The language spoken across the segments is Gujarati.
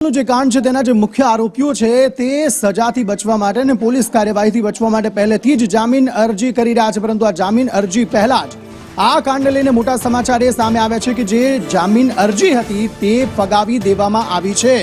જે કાંડ છે તેના જે મુખ્ય આરોપીઓ છે તે સજાથી બચવા માટે અને પોલીસ કાર્યવાહીથી બચવા માટે પહેલેથી જ જામીન અરજી કરી રહ્યા છે, પરંતુ આ જામીન અરજી પહેલા જ આ કાંડને લઈને મોટા સમાચાર એ સામે આવ્યા છે કે જે જામીન અરજી હતી તે ફગાવી દેવામાં આવી છે।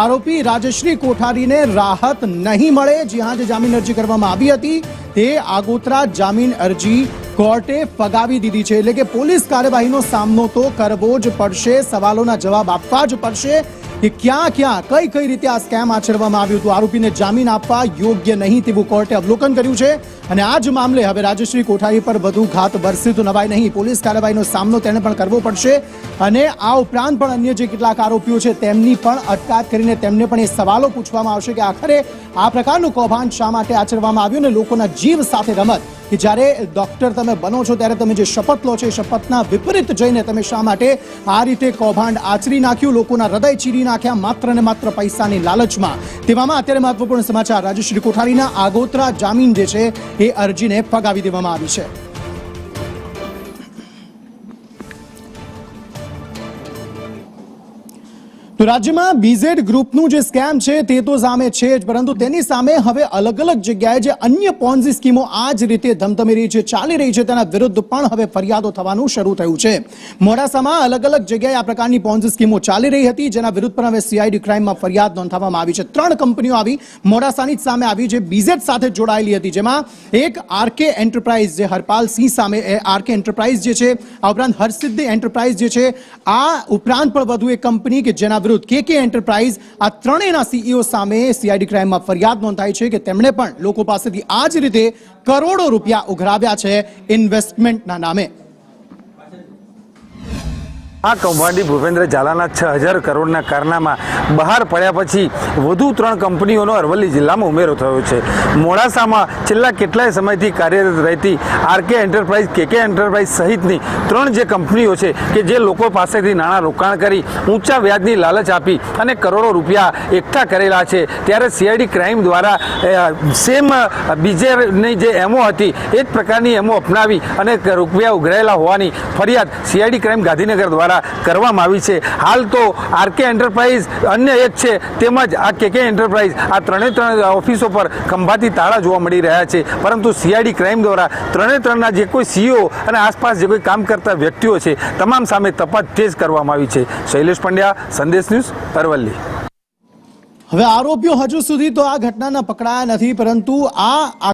આરોપી રાજશ્રી કોઠારીને રાહત નહીં મળે, જ્યાં જે જામીન અરજી કરવામાં આવી હતી તે આગોતરા જામીન અરજી કોર્ટે ફગાવી દીધી છે। એટલે કે પોલીસ કાર્યવાહીનો સામનો તો કરવો જ પડશે, સવાલોના જવાબ આપવા જ પડશે કે ક્યાં ક્યાં કઈ કઈ રીતે આ સ્કેમ આચરવામાં આવ્યું હતું। આરોપીને જામીન આપવા યોગ્ય નહીં તેવું કોર્ટે અવલોકન કર્યું છે અને આ જ મામલે હવે રાજશ્રી કોઠારી પર વધુ ઘાત બરસે તો નવાય નહીં। પોલીસ કાર્યવાહીનો સામનો તેને પણ કરવો પડશે અને આ ઉપરાંત પણ અન્ય જે કેટલાક આરોપીઓ છે તેમની પણ અટકાયત કરીને તેમને પણ એ સવાલો પૂછવામાં આવશે કે આખરે આ પ્રકારનું કૌભાંડ શા માટે આચરવામાં આવ્યું અને લોકોના જીવ સાથે રમત કે જ્યારે ડોક્ટર તમે બનો છો ત્યારે તમે જે શપથ લો છો એ શપથના વિપરીત જઈને તમે શા માટે આ રીતે કૌભાંડ આચરી નાખ્યું, લોકોના હૃદય ચીરી નાખ્યા માત્ર ને માત્ર પૈસાની લાલચમાં। તેવામાં અત્યારે મહત્વપૂર્ણ સમાચાર, રાજશ્રી કોઠારીના આગોતરા જામીન જે છે એ અરજીને ફગાવી દેવામાં આવી છે। તો રાજ્યમાં બીઝેડ ગ્રુપનું જે સ્કેમ છે તે તો સામે છે જ, પરંતુ તેની સામે હવે અલગ અલગ જગ્યાએ જે અન્ય પોન્ઝી સ્કીમો આ જ રીતે ધમધમી રહી છે, ચાલી રહી છે, તેના વિરુદ્ધ પણ હવે ફરિયાદો થવાનું શરૂ થયું છે। મોડાસામાં અલગ અલગ જગ્યાએ આ પ્રકારની પોન્ઝી સ્કીમો ચાલી રહી હતી, જેના વિરુદ્ધ પણ હવે સીઆઈડી ક્રાઇમમાં ફરિયાદ નોંધાવવામાં આવી છે। 3 કંપનીઓ આવી મોડાસાની જ સામે આવી જે બીઝેડ સાથે જોડાયેલી હતી, જેમાં એક આરકે એન્ટરપ્રાઇઝ જે હરપાલ સિંહ સામે આરકે એન્ટરપ્રાઇઝ જે છે, આ ઉપરાંત હરસિદ્ધિ એન્ટરપ્રાઇઝ જે છે, આ ઉપરાંત પણ વધુ એક કંપની કે જેના કેકે એન્ટરપ્રાઇઝ, આ ત્રણેયના સીઈઓ સામે સીઆઈડી ક્રાઇમમાં ફરિયાદ નોંધાઈ છે કે તેમણે પણ લોકો પાસેથી આ જ રીતે કરોડો રૂપિયા ઉઘરાવ્યા છે ઇન્વેસ્ટમેન્ટના નામે। આ કૌભાંડી ભૂપેન્દ્ર ઝાલાના 6000 કરોડના કારનામા બહાર પડ્યા પછી વધુ 3 કંપનીઓનો અરવલ્લી જિલ્લામાં ઉમેરો થયો છે। મોડાસામાં છેલ્લા કેટલાય સમયથી કાર્યરત રહેતી આરકે એન્ટરપ્રાઇઝ, કેકે એન્ટરપ્રાઇઝ સહિતની 3 જે કંપનીઓ છે કે જે લોકો પાસેથી નાણાં રોકાણ કરી ઊંચા વ્યાજની લાલચ આપી અને કરોડો રૂપિયા એકઠા કરેલા છે, ત્યારે સીઆઈડી ક્રાઇમ દ્વારા સેમ બીજેની જે એમઓ હતી એ જ પ્રકારની એમઓ અપનાવી અને રૂપિયા ઉઘરાયેલા હોવાની ફરિયાદ સીઆઈડી ક્રાઇમ ગાંધીનગર દ્વારા કરવામાં આવી છે। હાલ તો આરકે એન્ટરપ્રાઇઝ અન્ય એક છે, તેમજ આ કેકે એન્ટરપ્રાઇઝ, આ 3 ઓફિસો પર ખંભાતી તાળા જોવા મળી રહ્યા છે, પરંતુ સીઆઈડી ક્રાઇમ દ્વારા 3ના જે કોઈ સીઈઓ અને આસપાસ જે કોઈ કામ કરતા વ્યક્તિઓ છે તમામ સામે તપાસ તેજ કરવામાં આવી છે। શૈલેષ પંડ્યા, સંદેશ ન્યૂઝ, અરવલ્લી। હવે આરોપીઓ હજુ સુધી તો આ ઘટનાના પકડાયા નથી, પરંતુ આ